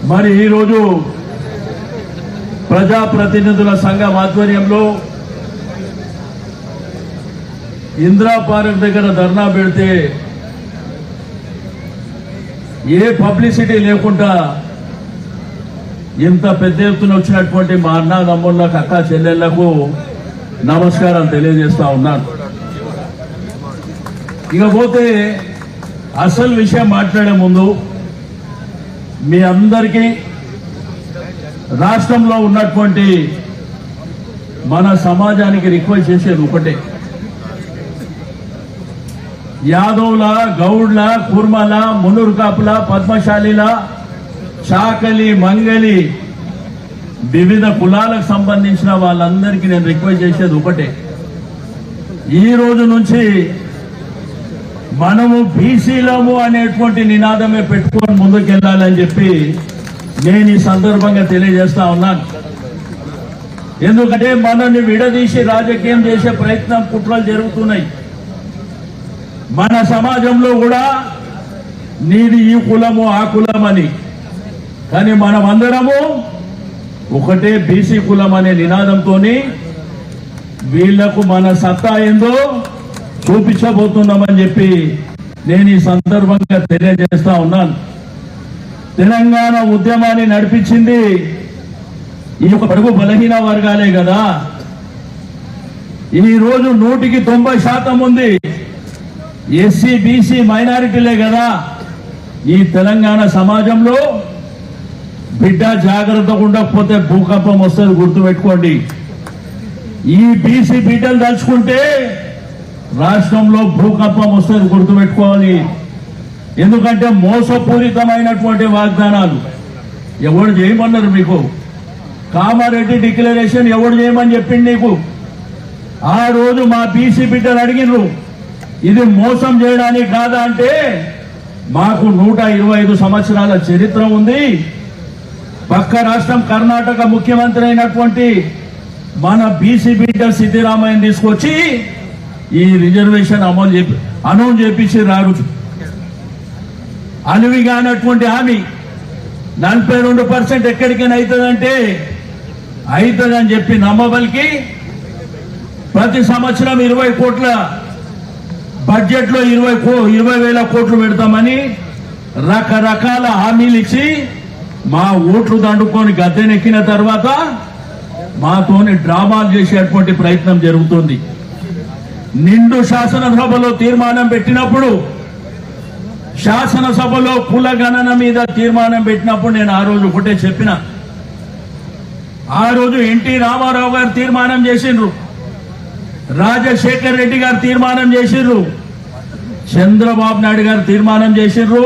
మరి ఈ రోజు ప్రజాప్రతినిధుల సంఘం ఆధ్వర్యంలో ఇందిరా పార్క్ దగ్గర ధర్నా పెడితే ఏ పబ్లిసిటీ లేకుండా ఇంత పెద్ద ఎత్తున వచ్చినటువంటి మా అన్నదమ్ములకు అక్క చెల్లెళ్లకు నమస్కారం తెలియజేస్తా ఉన్నాను. ఇకపోతే అసలు విషయం మాట్లాడే ముందు మీ అందరికీ రాష్ట్రంలో ఉన్నటువంటి మన సమాజానికి రిక్వెస్ట్ చేసేది ఒకటే, యాదవ్ల, గౌడ్ల, కుర్మల, మున్నూరు కాపుల, పద్మశాలిల, చాకలి, మంగలి వివిధ కులాలకు సంబంధించిన వాళ్ళందరికీ నేను రిక్వెస్ట్ చేసేది ఒకటే, ఈ రోజు నుంచి మనము బీసీలము అనేటువంటి నినాదమే పెట్టుకొని ముందుకెళ్లాలని చెప్పి నేను ఈ సందర్భంగా తెలియజేస్తా ఉన్నాను. ఎందుకంటే మనల్ని విడదీసి రాజకీయం చేసే ప్రయత్నం, కుట్రలు జరుగుతున్నాయి. మన సమాజంలో కూడా నీది ఈ కులము ఆ కులం అని, కానీ మనం అందరము ఒకటే బీసీ కులం అనే నినాదంతో వీళ్లకు మన సత్తా ఏందో చూపించబోతున్నామని చెప్పి నేను ఈ సందర్భంగా తెలియజేస్తా ఉన్నాను. తెలంగాణ ఉద్యమాన్ని నడిపించింది ఈ యొక్క బడుగు బలహీన వర్గాలే కదా. ఈ రోజు 100% ఉంది ఎస్సీ, బీసీ, మైనారిటీలే కదా. ఈ తెలంగాణ సమాజంలో బిడ్డ జాగ్రత్తగా ఉండకపోతే భూకంపం వస్తుంది, గుర్తుపెట్టుకోండి. ఈ బీసీ బిడ్డలు తలుచుకుంటే రాష్ట్రంలో భూకంపం వస్తుంది, గుర్తుపెట్టుకోవాలి. ఎందుకంటే మోసపూరితమైనటువంటి వాగ్దానాలు. ఎవడు చేయమన్నారు మీకు? కామారెడ్డి డిక్లరేషన్ ఎవడు చేయమని చెప్పింది నీకు? ఆ రోజు మా బీసీ బిడ్డలు అడిగినారు, ఇది మోసం చేయడానికి కాదా అంటే, మాకు 125 సంవత్సరాల చరిత్ర ఉంది. పక్క రాష్ట్రం కర్ణాటక ముఖ్యమంత్రి అయినటువంటి మన బీసీ బిడ్డ సిద్దిరామయ్యని తీసుకొచ్చి ఈ రిజర్వేషన్ అనౌన్స్ చేపించి రారు. అలివిగానటువంటి హామీ 42% ఎక్కడికైనా అవుతుందంటే అవుతుందని చెప్పి నమ్మబలికి ప్రతి సంవత్సరం 20 కోట్ల బడ్జెట్ లో 20,000 కోట్లు పెడతామని రకరకాల హామీలు ఇచ్చి మా ఓట్లు దండుకొని గద్దెనెక్కిన తర్వాత మాతోని డ్రామాలు చేసేటువంటి ప్రయత్నం జరుగుతుంది. నిండు శాసనసభలో తీర్మానం పెట్టినప్పుడు, శాసనసభలో కుల గణన మీద తీర్మానం పెట్టినప్పుడు నేను ఆ రోజు ఒకటే చెప్పిన. ఆ రోజు ఎన్టీ రామారావు గారు తీర్మానం చేసిండ్రు, రాజశేఖర్ రెడ్డి గారు తీర్మానం చేసిండ్రు, చంద్రబాబు నాయుడు గారు తీర్మానం చేసిండ్రు,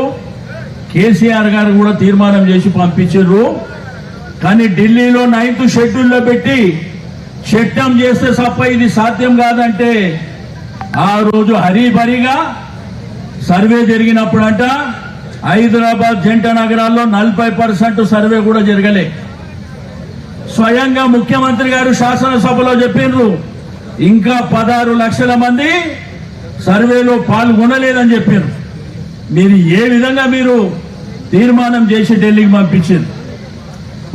కేసీఆర్ గారు కూడా తీర్మానం చేసి పంపించిండ్రు. కానీ ఢిల్లీలో 9th షెడ్యూల్లో పెట్టి చట్టం చేస్తే తప్ప ఇది సాధ్యం కాదంటే ఆ రోజు హరీబరీగా సర్వే జరిగినప్పుడంట హైదరాబాద్ జంట నగరాల్లో 40% సర్వే కూడా జరగలే. స్వయంగా ముఖ్యమంత్రి గారు శాసనసభలో చెప్పిండ్రు, ఇంకా 16 లక్షల మంది సర్వేలో పాల్గొనలేదని చెప్పారు. మీరు ఏ విధంగా మీరు తీర్మానం చేసి ఢిల్లీకి పంపించారు?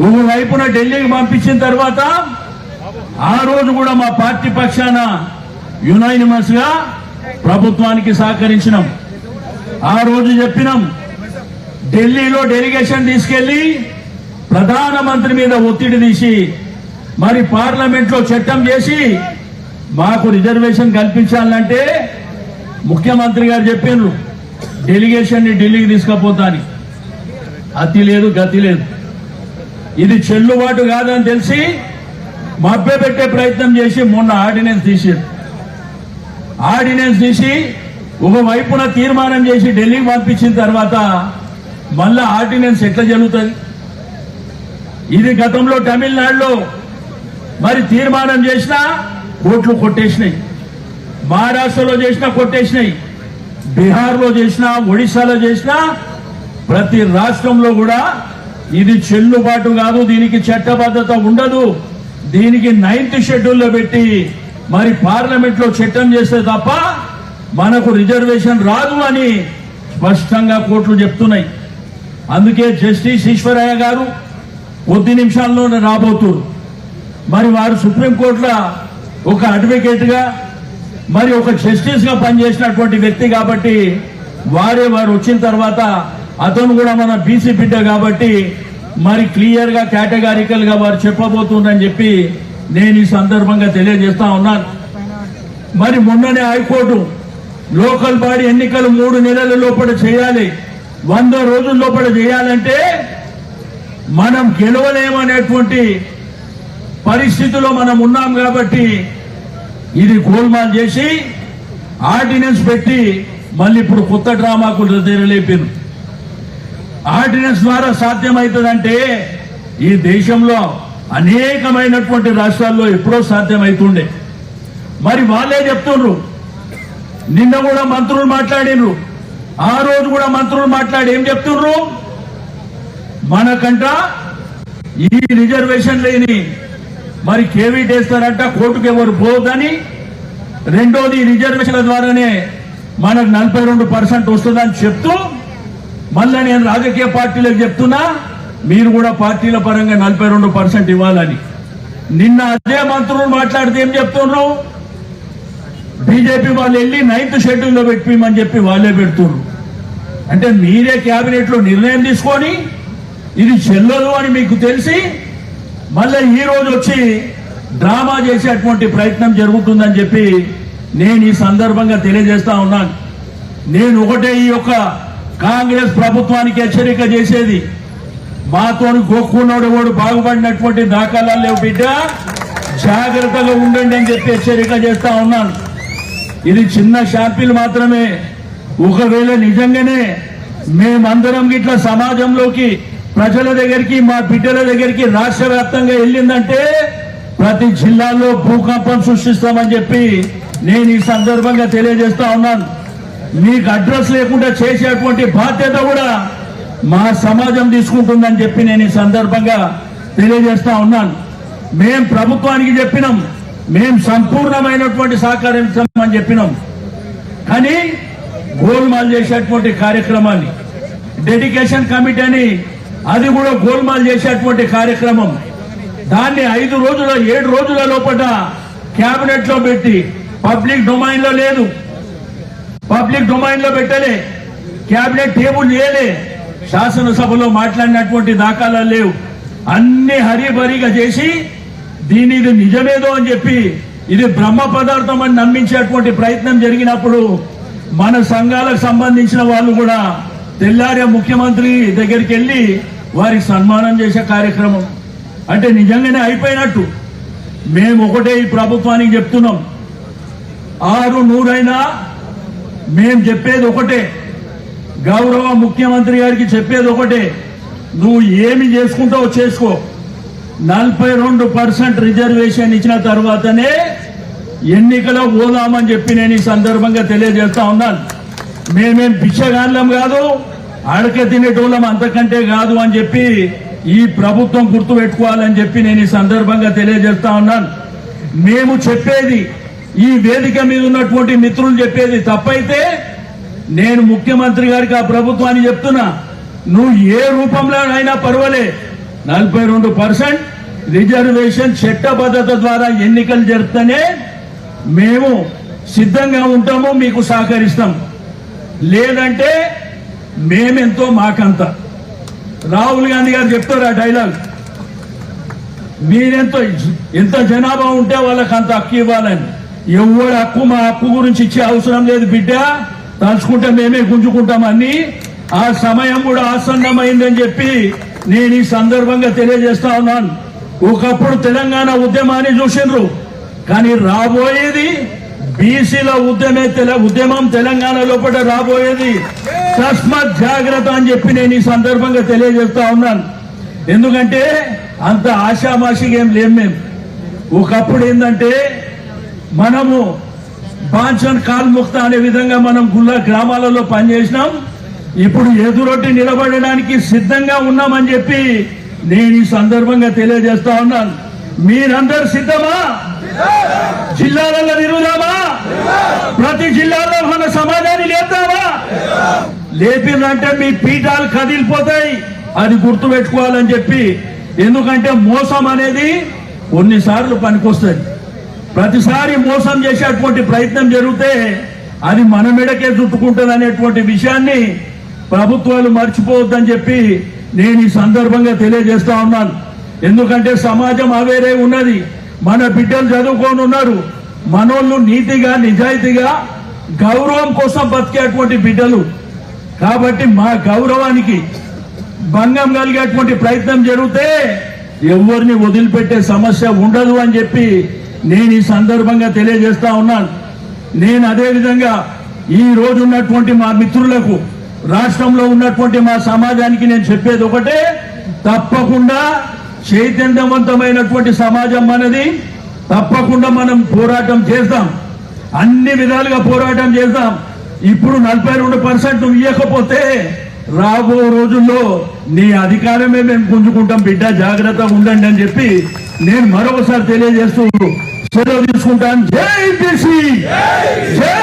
ఒకవైపున ఢిల్లీకి పంపించిన తర్వాత ఆ రోజు కూడా మా పార్టీ పక్షాన యునానిమస్ గా ప్రభుత్వానికి సహకరించినాం. ఆ రోజు చెప్పినాం, ఢిల్లీలో డెలిగేషన్ తీసుకెళ్లి ప్రధానమంత్రి మీద ఒత్తిడి తీసి మరి పార్లమెంట్ లో చట్టం చేసి మాకు రిజర్వేషన్ కల్పించాలంటే ముఖ్యమంత్రి గారు చెప్పిండ్రు డెలిగేషన్ ని ఢిల్లీకి తీసుకుపోతాని. అతి లేదు, గతి లేదు. ఇది చెల్లుబాటు కాదని తెలిసి మభ్యపెట్టే ప్రయత్నం చేసి మొన్న ఆర్డినెన్స్ తీసారు. ఆర్డినెన్స్ తీసి ఒకవైపున తీర్మానం చేసి ఢిల్లీకి పంపించిన తర్వాత మళ్ళా ఆర్డినెన్స్ ఎట్లా జరుగుతుంది? ఇది గతంలో తమిళనాడులో మరి తీర్మానం చేసినా కోర్టులు కొట్టేసినాయి, మహారాష్ట్రలో చేసినా కొట్టేసినాయి, బీహార్లో చేసినా, ఒడిశాలో చేసినా ప్రతి రాష్ట్రంలో కూడా ఇది చెల్లుబాటు కాదు, దీనికి చట్టబద్ధత ఉండదు, దీనికి 9th షెడ్యూల్లో పెట్టి మరి పార్లమెంట్ లో చట్టం చేస్తే తప్ప మనకు రిజర్వేషన్ రాదు అని స్పష్టంగా కోర్టులు చెప్తున్నాయి. అందుకే జస్టిస్ ఈశ్వరయ్య గారు కొద్ది నిమిషాల్లోనే రాబోతున్నారు. మరి వారు సుప్రీంకోర్టులో ఒక అడ్వకేట్ గా మరి ఒక జస్టిస్ గా పనిచేసినటువంటి వ్యక్తి కాబట్టి వారు వచ్చిన తర్వాత అతను కూడా మన బీసీ బిడ్డ కాబట్టి మరి క్లియర్ గా కేటగారికల్ గా వారు చెప్పబోతుందని చెప్పి నేను ఈ సందర్భంగా తెలియజేస్తా ఉన్నాను. మరి మొన్ననే హైకోర్టు లోకల్ బాడీ ఎన్నికలు 3 నెలల లోపల చేయాలి, 100 రోజుల లోపల చేయాలంటే మనం గెలవలేమనేటువంటి పరిస్థితిలో మనం ఉన్నాం కాబట్టి ఇది గోల్మాల్ చేసి ఆర్డినెన్స్ పెట్టి మళ్ళీ ఇప్పుడు కొత్త డ్రామాకు తెరలేపారు. ఆర్డినెన్స్ ద్వారా సాధ్యమవుతుందంటే ఈ దేశంలో అనేకమైనటువంటి రాష్ట్రాల్లో ఎప్పుడో సాధ్యమవుతుండే. మరి వాళ్ళే చెప్తుండ్రు, నిన్న కూడా మంత్రులు మాట్లాడినరు, ఆ రోజు కూడా మంత్రులు మాట్లాడి ఏం చెప్తుండ్రు, మనకంట ఈ రిజర్వేషన్ లేని మరి కేవీట్ వేస్తారంట, కోర్టుకు ఎవరు పోదని, రెండోది రిజర్వేషన్ల ద్వారానే మనకు 42% వస్తుందని చెప్తూ మళ్ళా నేను రాజకీయ పార్టీలకు చెప్తున్నా మీరు కూడా పార్టీల పరంగా 42% ఇవ్వాలని. నిన్న అదే మంత్రులు మాట్లాడితే ఏం చెప్తున్నారు, బీజేపీ వాళ్ళు వెళ్ళి 9th షెడ్యూల్లో పెట్టిమని చెప్పి వాళ్ళే పెడుతున్నారు. అంటే మీరే కేబినెట్ లో నిర్ణయం తీసుకొని ఇది చెల్లదు అని మీకు తెలిసి మళ్ళీ ఈ రోజు వచ్చి డ్రామా చేసేటువంటి ప్రయత్నం జరుగుతుందని చెప్పి నేను ఈ సందర్భంగా తెలియజేస్తా ఉన్నాను. నేను ఒకటే ఈ యొక్క కాంగ్రెస్ ప్రభుత్వానికి హెచ్చరిక చేసేది, మాతోని గోక్కున్నాడు వాడు బాగుపడినటువంటి దాఖలాలు లేవు బిడ్డ, జాగ్రత్తగా ఉండండి అని చెప్పి హెచ్చరిక చేస్తా ఉన్నాను. ఇది చిన్న షాంపిల్ మాత్రమే. ఒకవేళ నిజంగానే మేమందరం ఇట్లా సమాజంలోకి ప్రజల దగ్గరికి మా బిడ్డల దగ్గరికి రాష్ట్ర వ్యాప్తంగా వెళ్ళిందంటే ప్రతి జిల్లాలో భూకంపం సృష్టిస్తామని చెప్పి నేను ఈ సందర్భంగా తెలియజేస్తా ఉన్నాను. మీకు అడ్రస్ లేకుండా చేసేటువంటి బాధ్యత కూడా మా సమాజం తీసుకుంటుందని చెప్పి నేను ఈ సందర్భంగా తెలియజేస్తా ఉన్నాను. మేం ప్రభుత్వానికి చెప్పినాం, మేం సంపూర్ణమైనటువంటి సహకరించామని చెప్పినాం. కానీ గోల్మాల్ చేసేటువంటి కార్యక్రమాన్ని డెడికేషన్ కమిటీ అని అది కూడా గోల్మాల్ చేసేటువంటి కార్యక్రమం, దాన్ని 5 రోజుల 7 రోజుల లోపల కేబినెట్ లో పెట్టి పబ్లిక్ డొమైన్ లో లేదు, పబ్లిక్ డొమైన్ లో పెట్టలే, కేబినెట్ టేబుల్ చేయలే, శాసనసభలో మాట్లాడినటువంటి దాఖలాలు లేవు. అన్ని హరిబరిగా చేసి దీని ఇది నిజమేదో అని చెప్పి ఇది బ్రహ్మ పదార్థం అని నమ్మించేటువంటి ప్రయత్నం జరిగినప్పుడు మన సంఘాలకు సంబంధించిన వాళ్ళు కూడా తెల్లారే ముఖ్యమంత్రి దగ్గరికి వెళ్లి వారికి సన్మానం చేసే కార్యక్రమం అంటే నిజంగానే అయిపోయినట్టు. మేము ఒకటే ఈ ప్రభుత్వానికి చెప్తున్నాం, 600 మేము చెప్పేది ఒకటే, గౌరవ ముఖ్యమంత్రి గారికి చెప్పేది ఒకటే, నువ్వు ఏమి చేసుకుంటావో చేసుకో, 42% రిజర్వేషన్ ఇచ్చిన తర్వాతనే ఎన్నికలో పోదామని చెప్పి నేను ఈ సందర్భంగా తెలియజేస్తా ఉన్నాను. మేమేం పిచ్చగాళ్ళం కాదు, అడక తినేటోళ్ళం అంతకంటే కాదు అని చెప్పి ఈ ప్రభుత్వం గుర్తు పెట్టుకోవాలని చెప్పి నేను ఈ సందర్భంగా తెలియజేస్తా ఉన్నాను. మేము చెప్పేది, ఈ వేదిక మీద ఉన్నటువంటి మిత్రులు చెప్పేది తప్పైతే నేను ముఖ్యమంత్రి గారికి ఆ ప్రభుత్వాన్ని చెప్తున్నా, నువ్వు ఏ రూపంలో అయినా పర్వాలే 42% రిజర్వేషన్ చట్టబద్ధత ద్వారా ఎన్నికలు జరుపుతూనే మేము సిద్ధంగా ఉంటాము, మీకు సహకరిస్తాం. లేదంటే మేమెంతో మాకంత. రాహుల్ గాంధీ గారు చెప్తారు ఆ డైలాగ్, మీరెంతో ఎంత జనాభా ఉంటే వాళ్ళకి అంత హక్కు ఇవ్వాలని. ఎవరి హక్కు మా హక్కు గురించి ఇచ్చే అవసరం లేదు బిడ్డ, తలుచుకుంటే మేమే గుంజుకుంటామని. ఆ సమయం కూడా ఆసన్నమైందని చెప్పి నేను ఈ సందర్భంగా తెలియజేస్తా ఉన్నాను. ఒకప్పుడు తెలంగాణ ఉద్యమాన్ని చూసిండ్రు, కానీ రాబోయేది బీసీల ఉద్యమం తెలంగాణ లోపల రాబోయేది. తస్మాత్ జాగ్రత్త అని చెప్పి నేను ఈ సందర్భంగా తెలియజేస్తా ఉన్నాను. ఎందుకంటే అంత ఆషామాషిగా ఏం లేం. మేము ఒకప్పుడు ఏంటంటే మనము బాంఛన్ కాల్ ముక్త అనే విధంగా మనం గ్రామాలలో పనిచేసినాం. ఇప్పుడు ఎదురొట్టి నిలబడడానికి సిద్ధంగా ఉన్నామని చెప్పి నేను ఈ సందర్భంగా తెలియజేస్తా ఉన్నాను. మీరందరూ సిద్ధమా? జిల్లాలలో తిరుగుదామా? ప్రతి జిల్లాలో మన సమాజాన్ని లేద్దామా? లేపిందంటే మీ పీఠాలు కదిలిపోతాయి, అది గుర్తు పెట్టుకోవాలని చెప్పి. ఎందుకంటే మోసం అనేది కొన్నిసార్లు పనికొస్తుంది, ప్రతిసారి మోసం చేసేటువంటి ప్రయత్నం జరిగితే అది మన మెడకే చుట్టుకుంటుంది అనేటువంటి విషయాన్ని ప్రభుత్వాలు మర్చిపోవద్దని చెప్పి నేను ఈ సందర్భంగా తెలియజేస్తా ఉన్నాను. ఎందుకంటే సమాజం అవేరే ఉన్నది, మన బిడ్డలు చదువుకొని ఉన్నారు, మనోళ్ళు నీతిగా నిజాయితీగా గౌరవం కోసం బతికేటువంటి బిడ్డలు. కాబట్టి మా గౌరవానికి భంగం కలిగేటువంటి ప్రయత్నం జరిగితే ఎవరిని వదిలిపెట్టే సమస్య ఉండదు అని చెప్పి నేను ఈ సందర్భంగా తెలియజేస్తా ఉన్నాను. నేను అదేవిధంగా ఈ రోజు ఉన్నటువంటి మా మిత్రులకు, రాష్ట్రంలో ఉన్నటువంటి మా సమాజానికి నేను చెప్పేది ఒకటే, తప్పకుండా చైతన్యవంతమైనటువంటి సమాజం మనది. తప్పకుండా మనం పోరాటం చేద్దాం, అన్ని విధాలుగా పోరాటం చేద్దాం. ఇప్పుడు 42% నువ్వు ఇవ్వకపోతే రాబో రోజుల్లో నీ అధికారమే మేము పుంజుకుంటాం, బిడ్డ జాగ్రత్తగా ఉండండి అని చెప్పి నేను మరొకసారి తెలియజేస్తూ సెలవు తీసుకుంటాను. జై బీసీ, జై